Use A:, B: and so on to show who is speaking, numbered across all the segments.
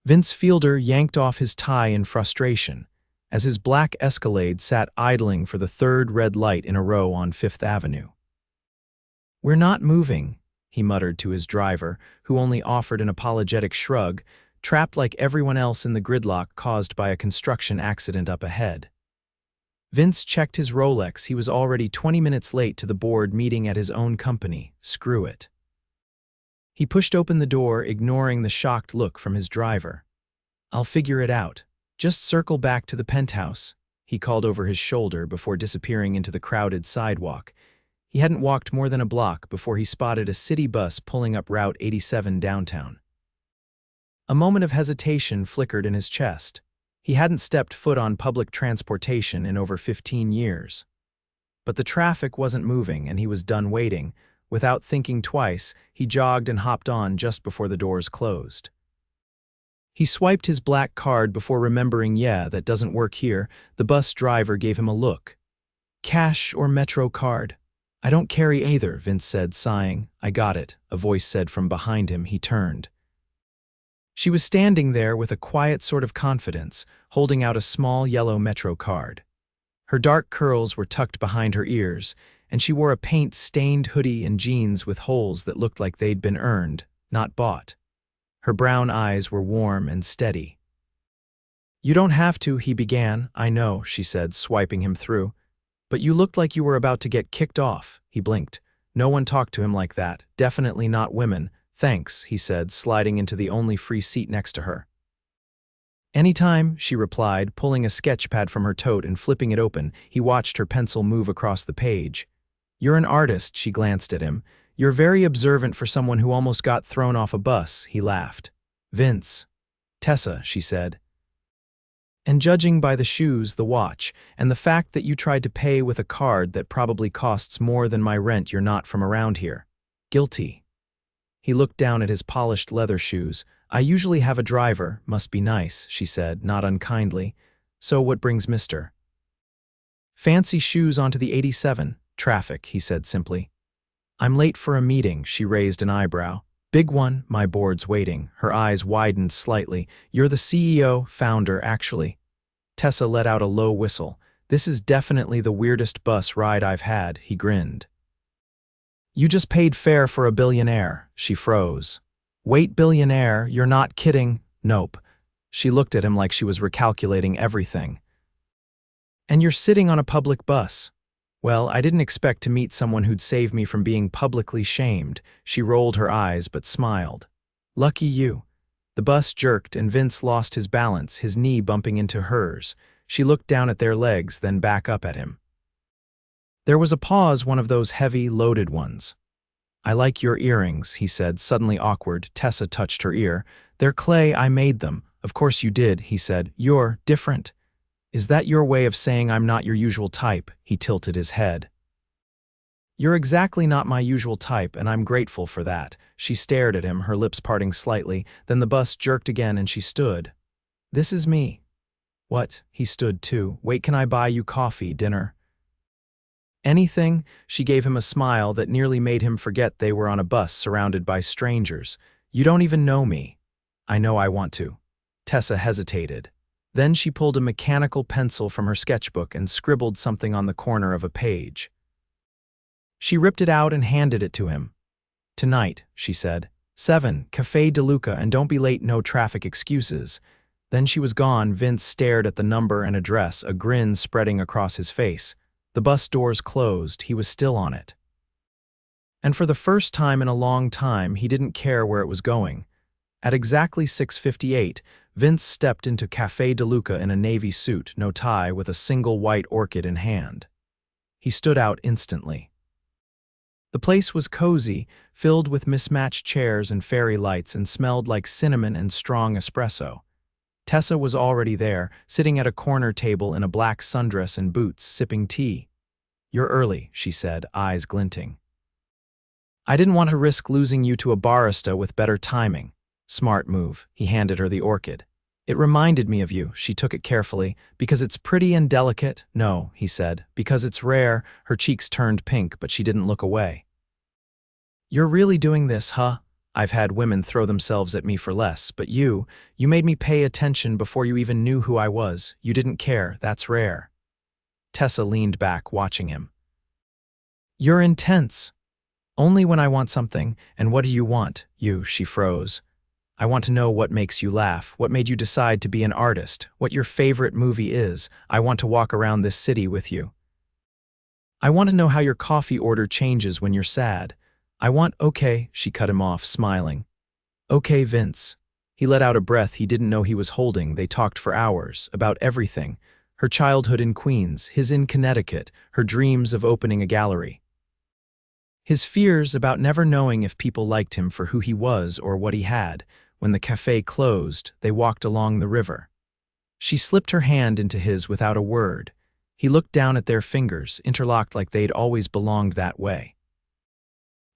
A: Vince Fielder yanked off his tie in frustration as his black Escalade sat idling for the third red light in a row on Fifth Avenue. "We're not moving," he muttered to his driver, who only offered an apologetic shrug, trapped like everyone else in the gridlock caused by a construction accident up ahead. Vince checked his Rolex. He was already 20 minutes late to the board meeting at his own company. Screw it. He pushed open the door, ignoring the shocked look from his driver. "I'll figure it out. Just circle back to the penthouse," he called over his shoulder before disappearing into the crowded sidewalk. He hadn't walked more than a block before he spotted a city bus pulling up Route 87 downtown. A moment of hesitation flickered in his chest. He hadn't stepped foot on public transportation in over 15 years. But the traffic wasn't moving, and he was done waiting. Without thinking twice, he jogged and hopped on just before the doors closed. He swiped his black card before remembering, that doesn't work here. The bus driver gave him a look. "Cash or Metro card?" "I don't carry either," Vince said, sighing. "I got it," a voice said from behind him. He turned. She was standing there with a quiet sort of confidence, holding out a small yellow Metro card. Her dark curls were tucked behind her ears, and she wore a paint-stained hoodie and jeans with holes that looked like they'd been earned, not bought. Her brown eyes were warm and steady. "You don't have to," he began. "I know," she said, swiping him through. "But you looked like you were about to get kicked off." He blinked. No one talked to him like that, definitely not women. "Thanks," he said, sliding into the only free seat next to her. "Anytime," she replied, pulling a sketch pad from her tote and flipping it open. He watched her pencil move across the page. "You're an artist," she glanced at him. "You're very observant for someone who almost got thrown off a bus," he laughed. "Vince." "Tessa," she said. "And judging by the shoes, the watch, and the fact that you tried to pay with a card that probably costs more than my rent, you're not from around here." "Guilty." He looked down at his polished leather shoes. "I usually have a driver. Must be nice," she said, not unkindly. "So what brings Mr. Fancy shoes onto the 87? Traffic," he said simply. "I'm late for a meeting," she raised an eyebrow. "Big one, my board's waiting." Her eyes widened slightly. "You're the CEO, founder, actually." Tessa let out a low whistle. "This is definitely the weirdest bus ride I've had," he grinned. "You just paid fare for a billionaire." She froze. "Wait, billionaire? You're not kidding?" "Nope." She looked at him like she was recalculating everything. "And you're sitting on a public bus." "Well, I didn't expect to meet someone who'd save me from being publicly shamed." She rolled her eyes but smiled. "Lucky you." The bus jerked and Vince lost his balance, his knee bumping into hers. She looked down at their legs, then back up at him. There was a pause, one of those heavy, loaded ones. "I like your earrings," he said, suddenly awkward. Tessa touched her ear. "They're clay, I made them." "Of course you did," he said. "You're different." "Is that your way of saying I'm not your usual type?" He tilted his head. "You're exactly not my usual type, and I'm grateful for that." She stared at him, her lips parting slightly. Then the bus jerked again and she stood. "This is me." "What?" He stood too. "Wait, can I buy you coffee, dinner?" "Anything?" She gave him a smile that nearly made him forget they were on a bus surrounded by strangers. "You don't even know me." "I know I want to." Tessa hesitated. Then she pulled a mechanical pencil from her sketchbook and scribbled something on the corner of a page. She ripped it out and handed it to him. "Tonight," she said. 7, Café De Luca, and don't be late, no traffic excuses." Then she was gone. Vince stared at the number and address, a grin spreading across his face. The bus doors closed. He was still on it. And for the first time in a long time, he didn't care where it was going. At exactly 6:58, Vince stepped into Café De Luca in a navy suit, no tie, with a single white orchid in hand. He stood out instantly. The place was cozy, filled with mismatched chairs and fairy lights, and smelled like cinnamon and strong espresso. Tessa was already there, sitting at a corner table in a black sundress and boots, sipping tea. "You're early," she said, eyes glinting. "I didn't want to risk losing you to a barista with better timing." "Smart move." He handed her the orchid. "It reminded me of you." She took it carefully. "Because it's pretty and delicate?" "No," he said. "Because it's rare." Her cheeks turned pink, but she didn't look away. "You're really doing this, huh?" I've had women throw themselves at me for less, but you made me pay attention before you even knew who I was. You didn't care, that's rare. Tessa leaned back, watching him. You're intense. Only when I want something, and what do you want? She froze. I want to know what makes you laugh, what made you decide to be an artist, what your favorite movie is. I want to walk around this city with you. I want to know how your coffee order changes when you're sad. Okay, she cut him off, smiling. Okay, Vince. He let out a breath he didn't know he was holding. They talked for hours, about everything. Her childhood in Queens, his in Connecticut, her dreams of opening a gallery. His fears about never knowing if people liked him for who he was or what he had. When the cafe closed, they walked along the river. She slipped her hand into his without a word. He looked down at their fingers, interlocked like they'd always belonged that way.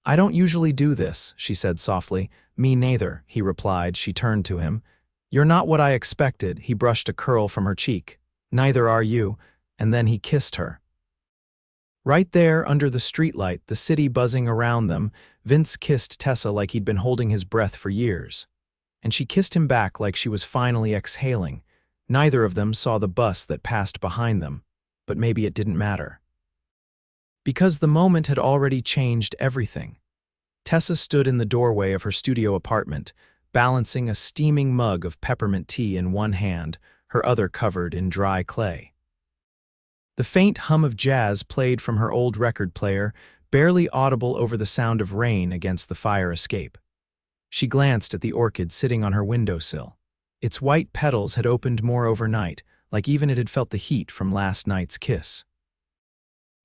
A: I don't usually do this, she said softly. Me neither, he replied. She turned to him. You're not what I expected. He brushed a curl from her cheek. Neither are you. And then he kissed her. Right there, under the streetlight, the city buzzing around them, Vince kissed Tessa like he'd been holding his breath for years. And she kissed him back like she was finally exhaling. Neither of them saw the bus that passed behind them, but maybe it didn't matter. Because the moment had already changed everything. Tessa stood in the doorway of her studio apartment, balancing a steaming mug of peppermint tea in one hand, her other covered in dry clay. The faint hum of jazz played from her old record player, barely audible over the sound of rain against the fire escape. She glanced at the orchid sitting on her windowsill. Its white petals had opened more overnight, like even it had felt the heat from last night's kiss.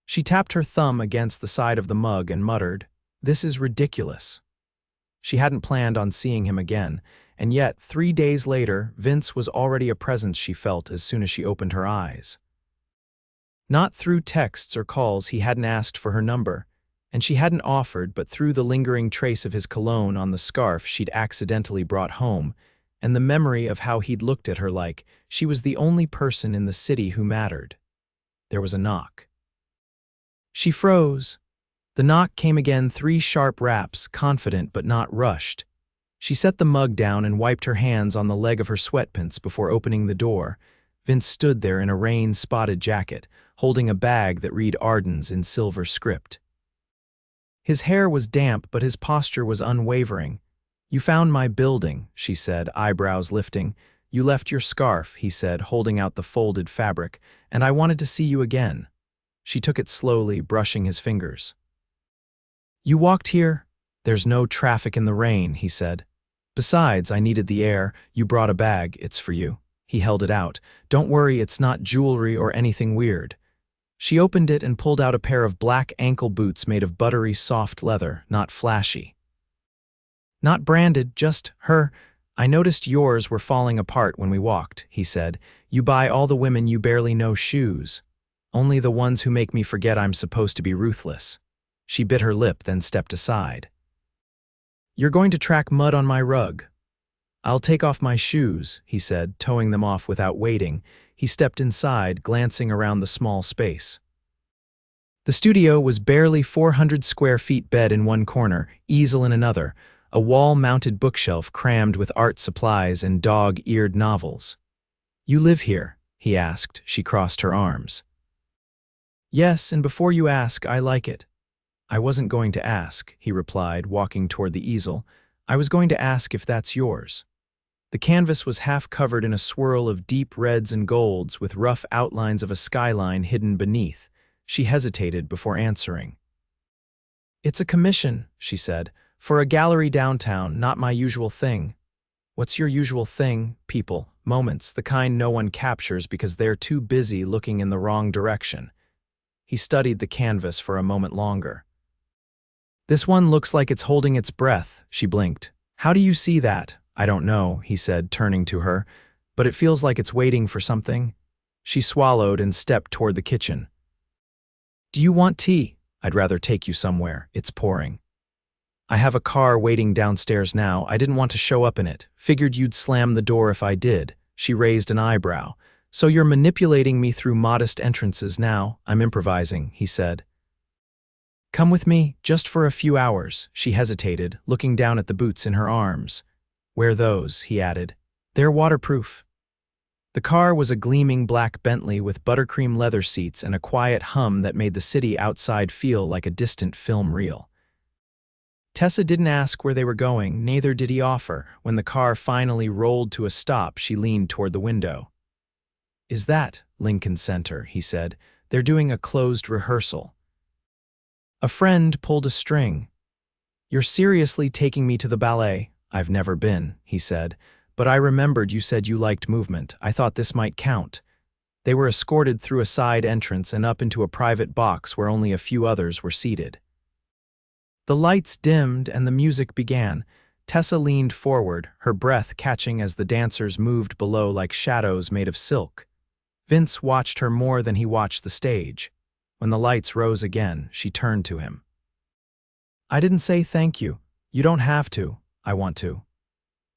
A: She tapped her thumb against the side of the mug and muttered, "This is ridiculous." She hadn't planned on seeing him again, and yet 3 days later, Vince was already a presence she felt as soon as she opened her eyes. Not through texts or calls, he hadn't asked for her number, and she hadn't offered, but through the lingering trace of his cologne on the scarf she'd accidentally brought home, and the memory of how he'd looked at her like she was the only person in the city who mattered. There was a knock. She froze. The knock came again, 3 sharp raps, confident but not rushed. She set the mug down and wiped her hands on the leg of her sweatpants before opening the door. Vince stood there in a rain-spotted jacket, holding a bag that read Arden's in silver script. His hair was damp, but his posture was unwavering. You found my building, she said, eyebrows lifting. You left your scarf, he said, holding out the folded fabric, and I wanted to see you again. She took it slowly, brushing his fingers. You walked here? There's no traffic in the rain, he said. Besides, I needed the air. You brought a bag. It's for you. He held it out. Don't worry, it's not jewelry or anything weird. She opened it and pulled out a pair of black ankle boots made of buttery soft leather, not flashy. Not branded, just her. I noticed yours were falling apart when we walked, he said. You buy all the women you barely know shoes. Only the ones who make me forget I'm supposed to be ruthless. She bit her lip, then stepped aside. You're going to track mud on my rug. I'll take off my shoes, he said, towing them off without waiting. He stepped inside, glancing around the small space. The studio was barely 400 square feet, bed in one corner, easel in another, a wall-mounted bookshelf crammed with art supplies and dog-eared novels. You live here? He asked. She crossed her arms. Yes, and before you ask, I like it. I wasn't going to ask, he replied, walking toward the easel. I was going to ask if that's yours. The canvas was half covered in a swirl of deep reds and golds with rough outlines of a skyline hidden beneath. She hesitated before answering. It's a commission, she said, for a gallery downtown, not my usual thing. What's your usual thing? People, moments, the kind no one captures because they're too busy looking in the wrong direction. He studied the canvas for a moment longer. This one looks like it's holding its breath, she blinked. How do you see that? I don't know, he said, turning to her, but it feels like it's waiting for something. She swallowed and stepped toward the kitchen. Do you want tea? I'd rather take you somewhere. It's pouring. I have a car waiting downstairs now. I didn't want to show up in it. Figured you'd slam the door if I did. She raised an eyebrow. So you're manipulating me through modest entrances now. I'm improvising, he said. Come with me, just for a few hours, she hesitated, looking down at the boots in her arms. Wear those, he added. They're waterproof. The car was a gleaming black Bentley with buttercream leather seats and a quiet hum that made the city outside feel like a distant film reel. Tessa didn't ask where they were going, neither did he offer. When the car finally rolled to a stop, she leaned toward the window. Is that Lincoln Center? He said. They're doing a closed rehearsal. A friend pulled a string. You're seriously taking me to the ballet? I've never been, he said, but I remembered you said you liked movement. I thought this might count. They were escorted through a side entrance and up into a private box where only a few others were seated. The lights dimmed and the music began. Tessa leaned forward, her breath catching as the dancers moved below like shadows made of silk. Vince watched her more than he watched the stage. When the lights rose again, she turned to him. I didn't say thank you. You don't have to. I want to.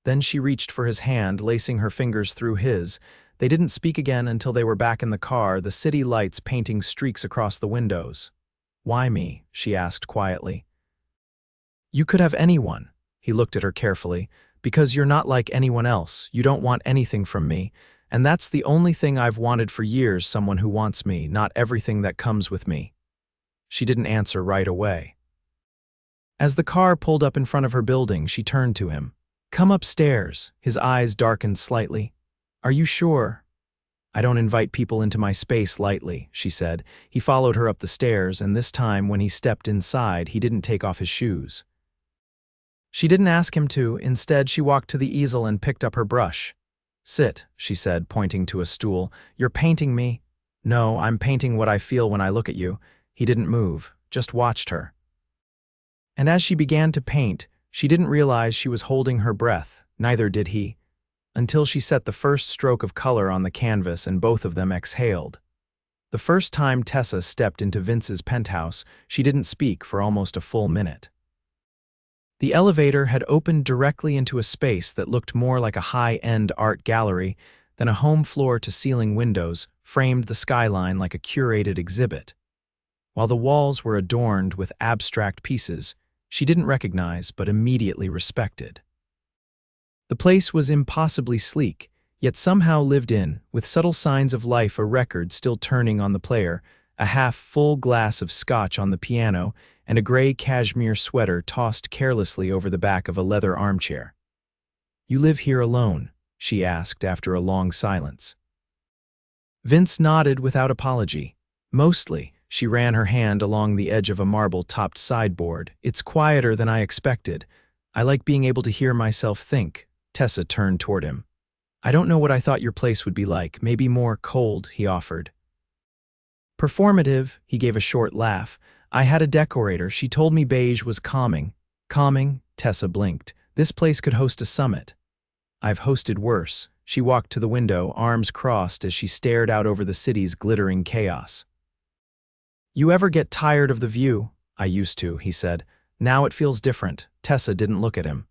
A: Then she reached for his hand, lacing her fingers through his. They didn't speak again until they were back in the car, the city lights painting streaks across the windows. Why me? She asked quietly. You could have anyone. He looked at her carefully. Because you're not like anyone else. You don't want anything from me. And that's the only thing I've wanted for years, someone who wants me, not everything that comes with me. She didn't answer right away. As the car pulled up in front of her building, she turned to him. Come upstairs. His eyes darkened slightly. Are you sure? I don't invite people into my space lightly, she said. He followed her up the stairs, and this time when he stepped inside, he didn't take off his shoes. She didn't ask him to. Instead, she walked to the easel and picked up her brush. Sit, she said, pointing to a stool. You're painting me? No, I'm painting what I feel when I look at you. He didn't move, just watched her. And as she began to paint, she didn't realize she was holding her breath, neither did he, until she set the first stroke of color on the canvas and both of them exhaled. The first time Tessa stepped into Vince's penthouse, she didn't speak for almost a full minute. The elevator had opened directly into a space that looked more like a high-end art gallery than a home floor-to-ceiling windows framed the skyline like a curated exhibit. While the walls were adorned with abstract pieces she didn't recognize but immediately respected. The place was impossibly sleek, yet somehow lived in, with subtle signs of life, a record still turning on the player, a half-full glass of scotch on the piano, and a gray cashmere sweater tossed carelessly over the back of a leather armchair. You live here alone? She asked after a long silence. Vince nodded without apology. Mostly. She ran her hand along the edge of a marble-topped sideboard. It's quieter than I expected. I like being able to hear myself think. Tessa turned toward him. I don't know what I thought your place would be like. Maybe more cold, he offered. Performative, he gave a short laugh. I had a decorator. She told me beige was calming. Calming? Tessa blinked. This place could host a summit. I've hosted worse. She walked to the window, arms crossed as she stared out over the city's glittering chaos. You ever get tired of the view? I used to, he said. Now it feels different. Tessa didn't look at him.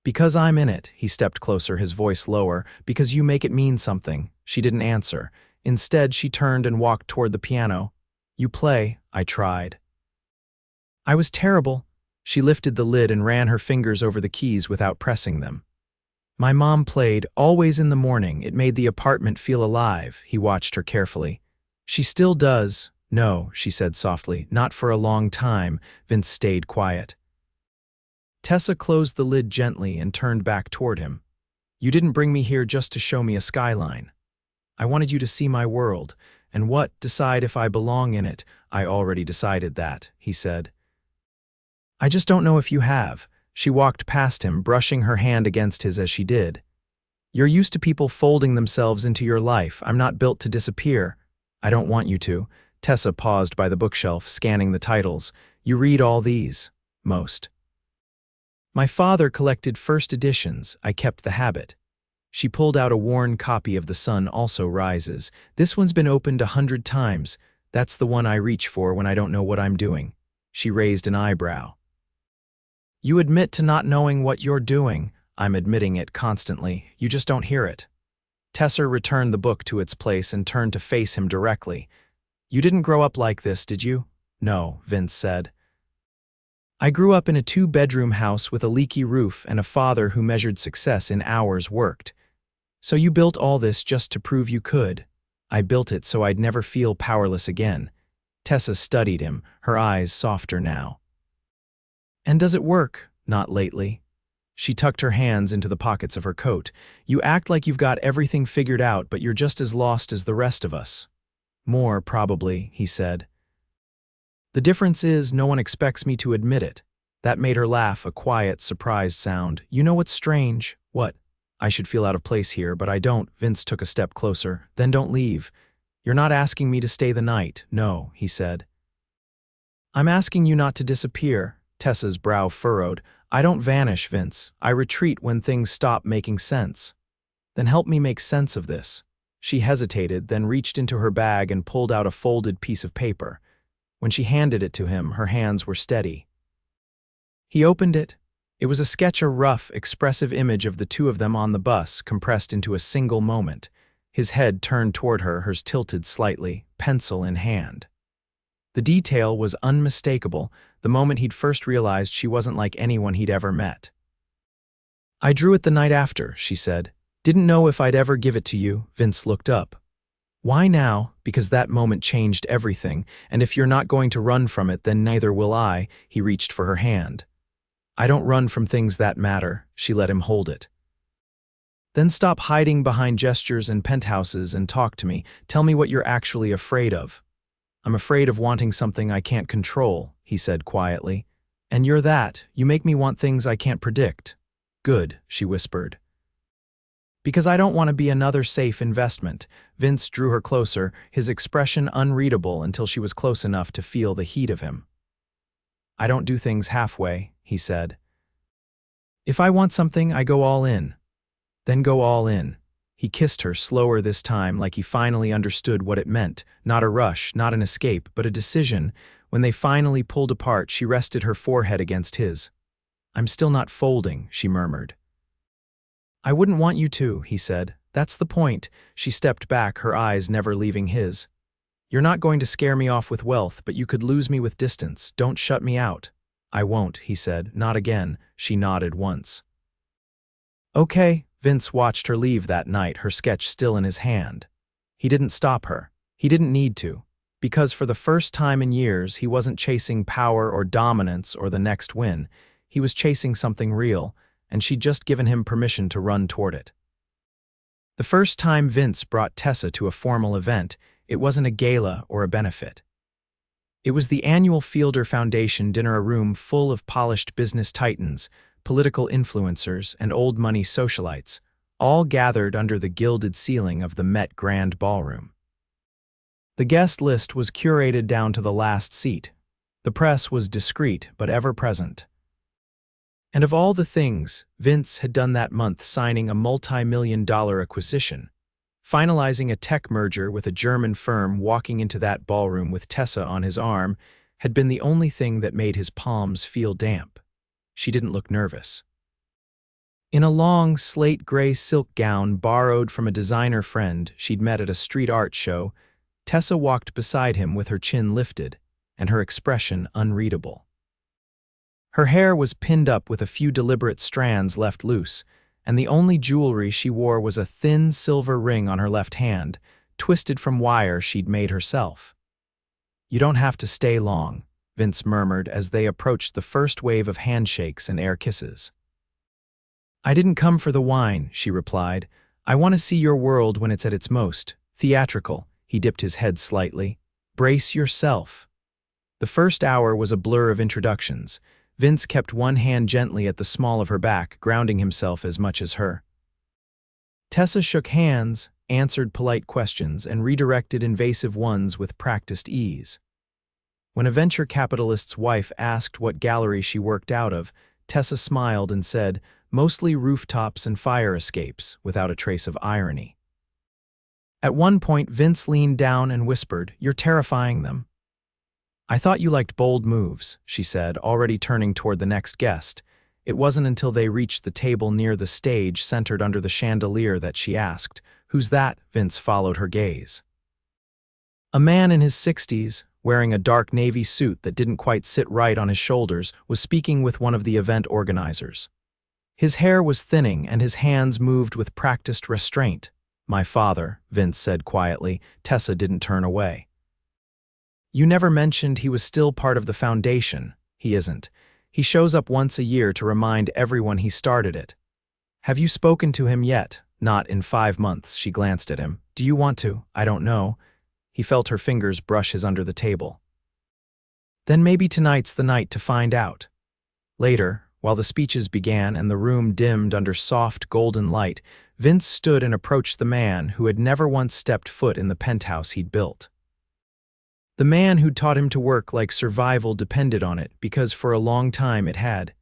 A: Because I'm in it, he stepped closer, his voice lower. Because you make it mean something. She didn't answer. Instead, she turned and walked toward the piano. You play, I tried. I was terrible. She lifted the lid and ran her fingers over the keys without pressing them. My mom played, always in the morning. It made the apartment feel alive. He watched her carefully. She still does. No, she said softly. Not for a long time. Vince stayed quiet. Tessa closed the lid gently and turned back toward him. You didn't bring me here just to show me a skyline. I wanted you to see my world, and decide if I belong in it. I already decided that, he said. I just don't know if you have. She walked past him, brushing her hand against his as she did. You're used to people folding themselves into your life. I'm not built to disappear. I don't want you to. Tessa paused by the bookshelf, scanning the titles. You read all these? Most. My father collected first editions. I kept the habit. She pulled out a worn copy of The Sun Also Rises. This one's been opened 100 times. That's the one I reach for when I don't know what I'm doing. She raised an eyebrow. You admit to not knowing what you're doing. I'm admitting it constantly. You just don't hear it. Tessa returned the book to its place and turned to face him directly. You didn't grow up like this, did you? No, Vince said. I grew up in a two-bedroom house with a leaky roof and a father who measured success in hours worked. So you built all this just to prove you could. I built it so I'd never feel powerless again. Tessa studied him, her eyes softer now. And does it work? Not lately. She tucked her hands into the pockets of her coat. You act like you've got everything figured out, but you're just as lost as the rest of us. More, probably, he said. The difference is no one expects me to admit it. That made her laugh, a quiet, surprised sound. You know what's strange? What? I should feel out of place here, but I don't. Vince took a step closer. Then don't leave. You're not asking me to stay the night. No, he said. I'm asking you not to disappear. Tessa's brow furrowed. I don't vanish, Vince. I retreat when things stop making sense. Then help me make sense of this. She hesitated, then reached into her bag and pulled out a folded piece of paper. When she handed it to him, her hands were steady. He opened it. It was a sketch, a rough, expressive image of the two of them on the bus, compressed into a single moment. His head turned toward her, hers tilted slightly, pencil in hand. The detail was unmistakable, the moment he'd first realized she wasn't like anyone he'd ever met. I drew it the night after, she said. Didn't know if I'd ever give it to you. Vince looked up. Why now? Because that moment changed everything, and if you're not going to run from it, then neither will I. He reached for her hand. I don't run from things that matter. She let him hold it. Then stop hiding behind gestures and penthouses and talk to me. Tell me what you're actually afraid of. I'm afraid of wanting something I can't control, he said quietly. And you're that. You make me want things I can't predict. Good, she whispered. Because I don't want to be another safe investment. Vince drew her closer, his expression unreadable until she was close enough to feel the heat of him. I don't do things halfway, he said. If I want something, I go all in. Then go all in. He kissed her, slower this time, like he finally understood what it meant. Not a rush, not an escape, but a decision. When they finally pulled apart, she rested her forehead against his. I'm still not folding, she murmured. I wouldn't want you to, he said. That's the point. She stepped back, her eyes never leaving his. You're not going to scare me off with wealth, but you could lose me with distance. Don't shut me out. I won't, he said. Not again. She nodded once. Okay. Vince watched her leave that night, her sketch still in his hand. He didn't stop her. He didn't need to. Because for the first time in years, he wasn't chasing power or dominance or the next win. He was chasing something real, and she'd just given him permission to run toward it. The first time Vince brought Tessa to a formal event, it wasn't a gala or a benefit. It was the annual Fielder Foundation dinner, a room full of polished business titans, political influencers, and old-money socialites, all gathered under the gilded ceiling of the Met Grand Ballroom. The guest list was curated down to the last seat. The press was discreet but ever-present. And of all the things Vince had done that month, signing a multi-million-dollar acquisition, finalizing a tech merger with a German firm, walking into that ballroom with Tessa on his arm, had been the only thing that made his palms feel damp. She didn't look nervous. In a long, slate-gray silk gown borrowed from a designer friend she'd met at a street art show, Tessa walked beside him with her chin lifted and her expression unreadable. Her hair was pinned up with a few deliberate strands left loose, and the only jewelry she wore was a thin silver ring on her left hand, twisted from wire she'd made herself. You don't have to stay long, Vince murmured as they approached the first wave of handshakes and air kisses. I didn't come for the wine, she replied. I want to see your world when it's at its most theatrical. He dipped his head slightly. Brace yourself. The first hour was a blur of introductions. Vince kept one hand gently at the small of her back, grounding himself as much as her. Tessa shook hands, answered polite questions, and redirected invasive ones with practiced ease. When a venture capitalist's wife asked what gallery she worked out of, Tessa smiled and said, mostly rooftops and fire escapes, without a trace of irony. At one point, Vince leaned down and whispered, You're terrifying them. I thought you liked bold moves, she said, already turning toward the next guest. It wasn't until they reached the table near the stage centered under the chandelier that she asked, Who's that? Vince followed her gaze. A man in his 60s, wearing a dark navy suit that didn't quite sit right on his shoulders, was speaking with one of the event organizers. His hair was thinning and his hands moved with practiced restraint. "My father," Vince said quietly. Tessa didn't turn away. "You never mentioned he was still part of the foundation." "He isn't. He shows up once a year to remind everyone he started it." "Have you spoken to him yet?" "Not in 5 months." She glanced at him. "Do you want to?" "I don't know." He felt her fingers brush his under the table. "Then maybe tonight's the night to find out." Later, while the speeches began and the room dimmed under soft golden light, Vince stood and approached the man who had never once stepped foot in the penthouse he'd built. The man who'd taught him to work like survival depended on it, because for a long time it had.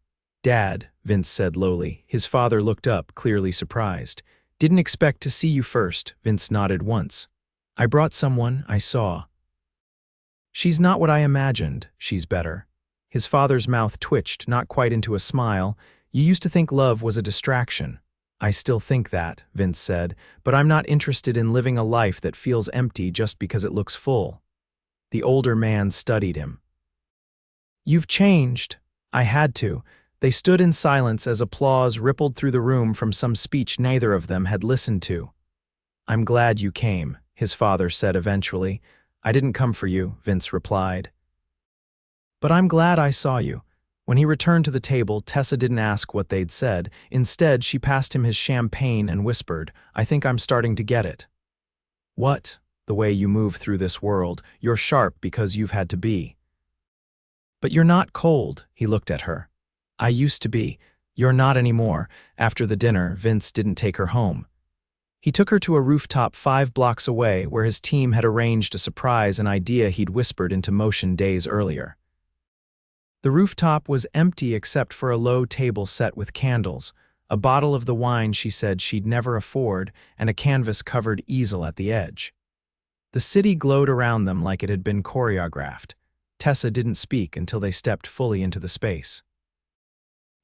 A: "Dad," Vince said lowly. His father looked up, clearly surprised. "Didn't expect to see you first." Vince nodded once. "I brought someone I saw." "She's not what I imagined. She's better." His father's mouth twitched, not quite into a smile. "You used to think love was a distraction." "I still think that," Vince said, "but I'm not interested in living a life that feels empty just because it looks full." The older man studied him. "You've changed." "I had to." They stood in silence as applause rippled through the room from some speech neither of them had listened to. "I'm glad you came," his father said eventually. "I didn't come for you," Vince replied. "But I'm glad I saw you." When he returned to the table, Tessa didn't ask what they'd said. Instead, she passed him his champagne and whispered, "I think I'm starting to get it." "What?" "The way you move through this world. You're sharp because you've had to be." "But you're not cold." He looked at her. "I used to be. You're not anymore." After the dinner, Vince didn't take her home. He took her to a rooftop 5 blocks away where his team had arranged a surprise, an idea he'd whispered into motion days earlier. The rooftop was empty except for a low table set with candles, a bottle of the wine she said she'd never afford, and a canvas-covered easel at the edge. The city glowed around them like it had been choreographed. Tessa didn't speak until they stepped fully into the space.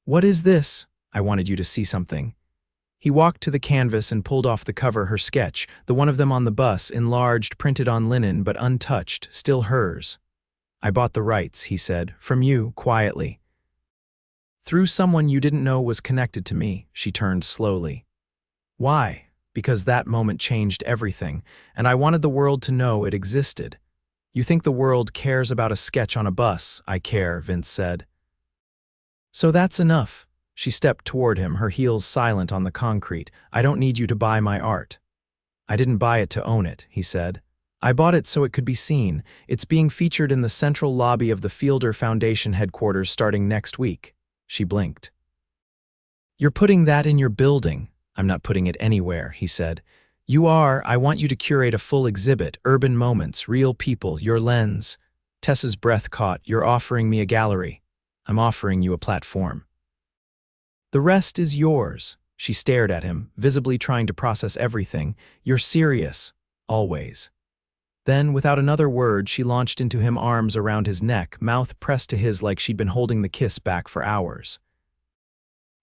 A: "What is this?" "I wanted you to see something." He walked to the canvas and pulled off the cover, her sketch, the one of them on the bus, enlarged, printed on linen but untouched, still hers. "I bought the rights," he said, "from you, quietly. Through someone you didn't know was connected to me." She turned slowly. "Why?" "Because that moment changed everything, and I wanted the world to know it existed." "You think the world cares about a sketch on a bus?" "I care," Vince said. "So that's enough." She stepped toward him, her heels silent on the concrete. "I don't need you to buy my art." "I didn't buy it to own it," he said. "I bought it so it could be seen. It's being featured in the central lobby of the Fielder Foundation headquarters starting next week." She blinked. "You're putting that in your building." "I'm not putting it anywhere," he said. "You are. I want you to curate a full exhibit, urban moments, real people, your lens." Tessa's breath caught. "You're offering me a gallery." "I'm offering you a platform. The rest is yours." She stared at him, visibly trying to process everything. "You're serious." "Always." Then, without another word, she launched into him, arms around his neck, mouth pressed to his like she'd been holding the kiss back for hours.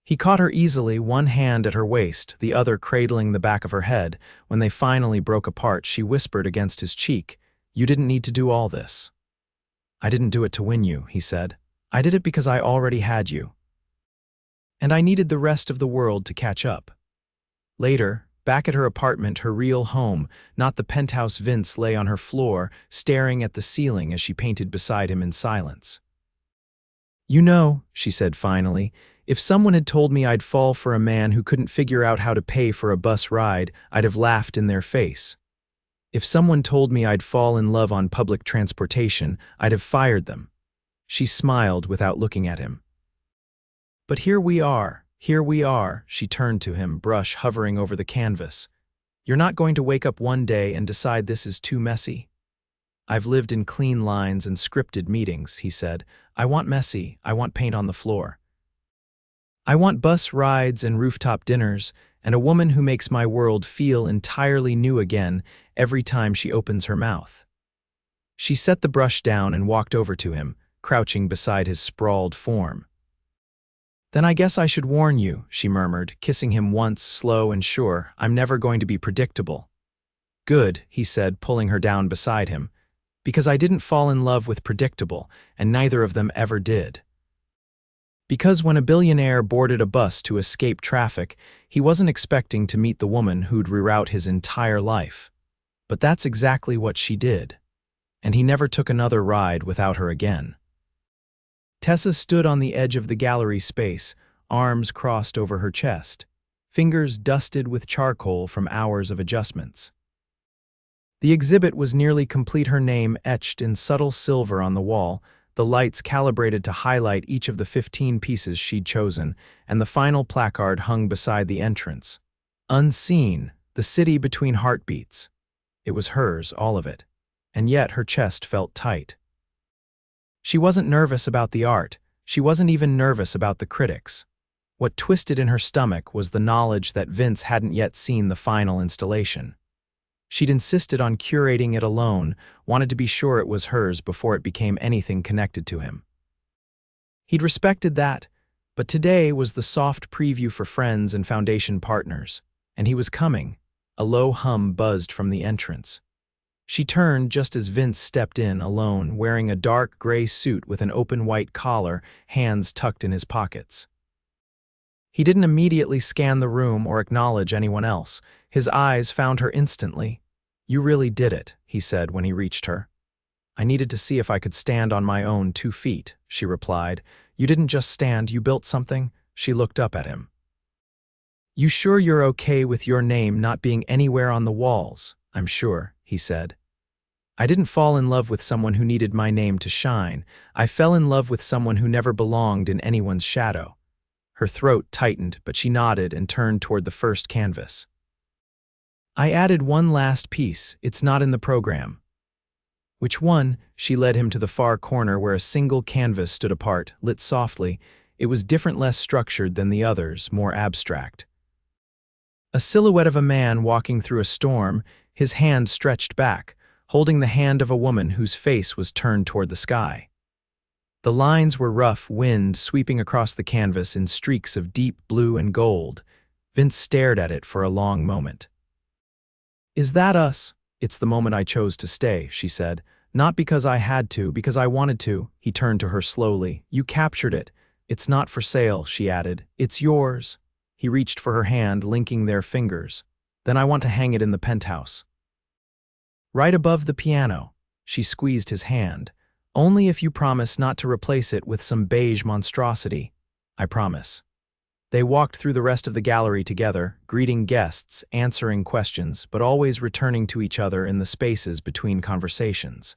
A: He caught her easily, one hand at her waist, the other cradling the back of her head. When they finally broke apart, she whispered against his cheek, "You didn't need to do all this." "I didn't do it to win you," he said. "I did it because I already had you. And I needed the rest of the world to catch up." Later, back at her apartment, her real home, not the penthouse, Vince lay on her floor, staring at the ceiling as she painted beside him in silence. "You know," she said finally, "if someone had told me I'd fall for a man who couldn't figure out how to pay for a bus ride, I'd have laughed in their face. If someone told me I'd fall in love on public transportation, I'd have fired them." She smiled without looking at him. "But here we are, here we are." She turned to him, brush hovering over the canvas. "You're not going to wake up one day and decide this is too messy." "I've lived in clean lines and scripted meetings," he said. "I want messy. I want paint on the floor. I want bus rides and rooftop dinners, and a woman who makes my world feel entirely new again every time she opens her mouth." She set the brush down and walked over to him, crouching beside his sprawled form. "Then I guess I should warn you," she murmured, kissing him once, slow and sure. "I'm never going to be predictable." "Good," he said, pulling her down beside him. Because I didn't fall in love with predictable, and neither of them ever did. Because when a billionaire boarded a bus to escape traffic, he wasn't expecting to meet the woman who'd reroute his entire life. But that's exactly what she did. And he never took another ride without her again. Tessa stood on the edge of the gallery space, arms crossed over her chest, fingers dusted with charcoal from hours of adjustments. The exhibit was nearly complete, her name etched in subtle silver on the wall, the lights calibrated to highlight each of the 15 pieces she'd chosen, and the final placard hung beside the entrance. Unseen, the city between heartbeats. It was hers, all of it, and yet her chest felt tight. She wasn't nervous about the art, she wasn't even nervous about the critics. What twisted in her stomach was the knowledge that Vince hadn't yet seen the final installation. She'd insisted on curating it alone, wanted to be sure it was hers before it became anything connected to him. He'd respected that, but today was the soft preview for friends and foundation partners, and he was coming. A low hum buzzed from the entrance. She turned just as Vince stepped in, alone, wearing a dark gray suit with an open white collar, hands tucked in his pockets. He didn't immediately scan the room or acknowledge anyone else. His eyes found her instantly. "You really did it," he said when he reached her. "I needed to see if I could stand on my own 2 feet," she replied. "You didn't just stand, you built something?" She looked up at him. "You sure you're okay with your name not being anywhere on the walls?" "I'm sure," he said. "I didn't fall in love with someone who needed my name to shine. I fell in love with someone who never belonged in anyone's shadow." Her throat tightened, but she nodded and turned toward the first canvas. "I added one last piece. It's not in the program." "Which one?" She led him to the far corner where a single canvas stood apart, lit softly. It was different, less structured than the others, more abstract. A silhouette of a man walking through a storm, his hand stretched back, holding the hand of a woman whose face was turned toward the sky. The lines were rough, wind sweeping across the canvas in streaks of deep blue and gold. Vince stared at it for a long moment. "Is that us?" "It's the moment I chose to stay," she said. "Not because I had to, because I wanted to." He turned to her slowly. "You captured it. It's not for sale," she added. "It's yours." He reached for her hand, linking their fingers. "Then I want to hang it in the penthouse." "Right above the piano." She squeezed his hand. "Only if you promise not to replace it with some beige monstrosity." "I promise." They walked through the rest of the gallery together, greeting guests, answering questions, but always returning to each other in the spaces between conversations.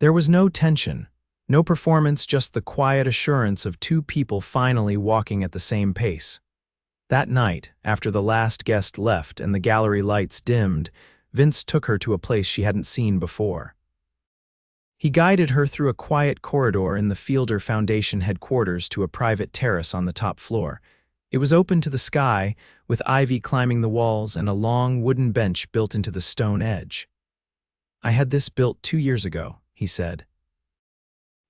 A: There was no tension, no performance, just the quiet assurance of 2 people finally walking at the same pace. That night, after the last guest left and the gallery lights dimmed, Vince took her to a place she hadn't seen before. He guided her through a quiet corridor in the Fielder Foundation headquarters to a private terrace on the top floor. It was open to the sky, with ivy climbing the walls and a long wooden bench built into the stone edge. "I had this built 2 years ago," he said.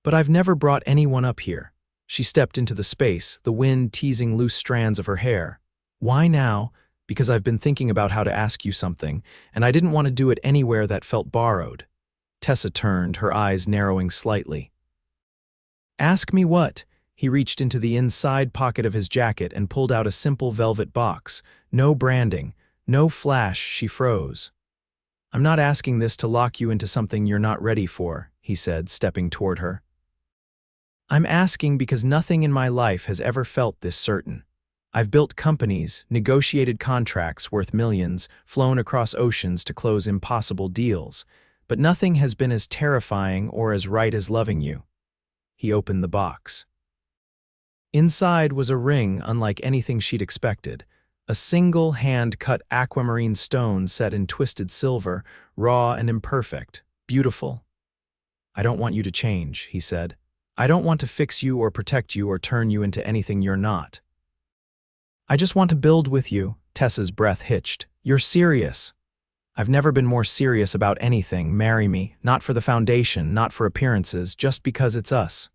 A: "But I've never brought anyone up here." She stepped into the space, the wind teasing loose strands of her hair. "Why now?" "Because I've been thinking about how to ask you something, and I didn't want to do it anywhere that felt borrowed." Tessa turned, her eyes narrowing slightly. "Ask me what?" He reached into the inside pocket of his jacket and pulled out a simple velvet box. No branding, no flash. She froze. "I'm not asking this to lock you into something you're not ready for," he said, stepping toward her. "I'm asking because nothing in my life has ever felt this certain. I've built companies, negotiated contracts worth millions, flown across oceans to close impossible deals, but nothing has been as terrifying or as right as loving you." He opened the box. Inside was a ring unlike anything she'd expected. A single hand-cut aquamarine stone set in twisted silver, raw and imperfect, beautiful. "I don't want you to change," he said. "I don't want to fix you or protect you or turn you into anything you're not. I just want to build with you." Tessa's breath hitched. "You're serious." "I've never been more serious about anything. Marry me, not for the foundation, not for appearances, just because it's us."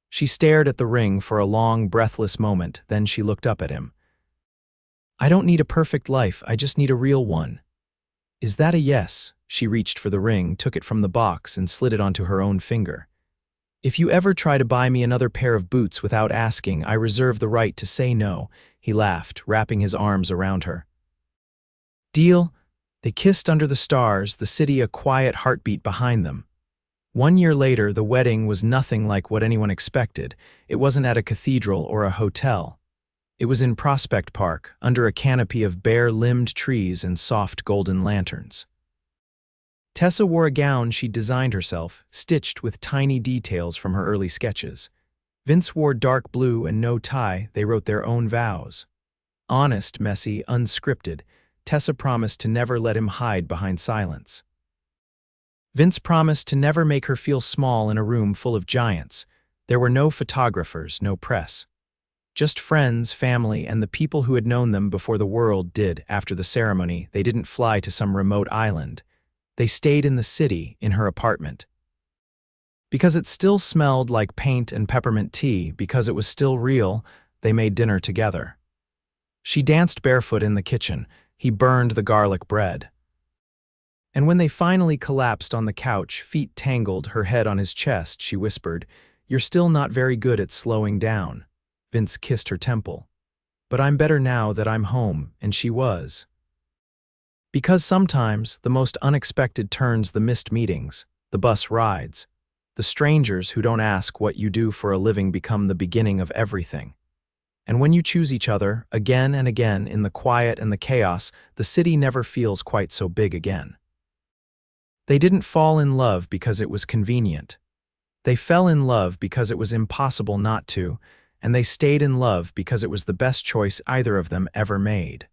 A: She stared at the ring for a long, breathless moment, then she looked up at him. "I don't need a perfect life, I just need a real one." Is that a yes? She reached for the ring, took it from the box, and slid it onto her own finger. If you ever try to buy me another pair of boots without asking, I reserve the right to say no, he laughed, wrapping his arms around her. Deal? They kissed under the stars, the city a quiet heartbeat behind them. 1 year later, the wedding was nothing like what anyone expected. It wasn't at a cathedral or a hotel. It was in Prospect Park, under a canopy of bare-limbed trees and soft golden lanterns. Tessa wore a gown she'd designed herself, stitched with tiny details from her early sketches. Vince wore dark blue and no tie. They wrote their own vows. Honest, messy, unscripted, Tessa promised to never let him hide behind silence. Vince promised to never make her feel small in a room full of giants. There were no photographers, no press. Just friends, family, and the people who had known them before the world did. After the ceremony, they didn't fly to some remote island. They stayed in the city, in her apartment. Because it still smelled like paint and peppermint tea, because it was still real, they made dinner together. She danced barefoot in the kitchen. He burned the garlic bread. And when they finally collapsed on the couch, feet tangled, her head on his chest, she whispered, "You're still not very good at slowing down." Vince kissed her temple. "But I'm better now that I'm home," and she was. Because sometimes the most unexpected turns, the missed meetings, the bus rides, the strangers who don't ask what you do for a living become the beginning of everything. And when you choose each other, again and again, in the quiet and the chaos, the city never feels quite so big again. They didn't fall in love because it was convenient. They fell in love because it was impossible not to, and they stayed in love because it was the best choice either of them ever made.